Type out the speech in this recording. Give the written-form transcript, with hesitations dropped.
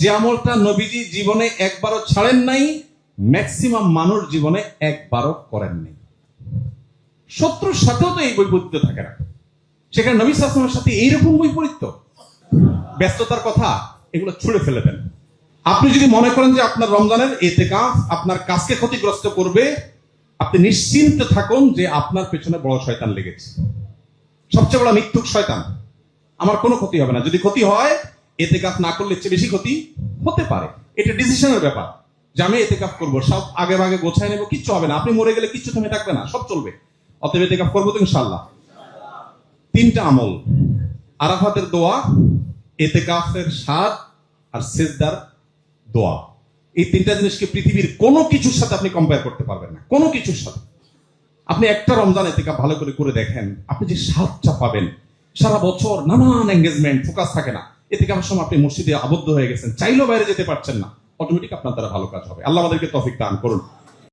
যে আমলটা নবীজি জীবনে একবারও ছাড়েন নাই, ম্যাক্সিমাম মানুষ জীবনে একবারও করেন নাই। শত্রুর সাথেও তো এই বৈপরীত্য থাকে না, সেখানে নবী সাল্লাল্লাহু আলাইহি ওয়াসাল্লামের সাথে এইরকম বৈপরীত্য, ব্যস্ততার কথা, এগুলো ছুঁড়ে ফেলে দেন। আপনি যদি মনে করেন যে আপনার রমজানের ইতিকাফ আপনার কাজকে ক্ষতিগ্রস্ত করবে, আপনি নিশ্চিন্ত থাকুন যে আপনার পেছনে বড় শয়তান লেগেছে, সবচেয়ে বড় মিথ্যুক শয়তান। আমার কোনো ক্ষতি হবে না, যদি ক্ষতি হয় ইতিকাফ না করলে চেয়ে বেশি ক্ষতি হতে পারে। এটা ডিসিশনের ব্যাপার যে আমি ইতিকাফ করবো, সব আগে ভাগে গোছায় নেবো, কিচ্ছু হবে না। আপনি মরে গেলে কিচ্ছু থেমে থাকবে না, সব চলবে। অতএব ইতিকাফ করবো তো ইনশাআল্লাহ। 3টা আমল, আরাফাতের দোয়া, ইতিকাফের স্বাদ আর সিজদার দোয়া, এই 3টা জিনিসকে পৃথিবীর কোনো কিছুর সাথে আপনি কম্পেয়ার করতে পারবেন না, কোনো কিছুর সাথে। আপনি একটা রমজান ইতিকাফ ভালো করে করে দেখেন, আপনি যে স্বাদটা পাবেন। সারা বছর নানান এঙ্গেজমেন্ট, ফোকাস থাকে না, ইতিকাফের সময় আপনি মসজিদে আবদ্ধ হয়ে গেছেন, চাইলেও বাইরে যেতে পারছেন না, অটোমেটিক আপনার দ্বারা ভালো কাজ হবে। আল্লাহ আমাদেরকে তৌফিক দান করুন।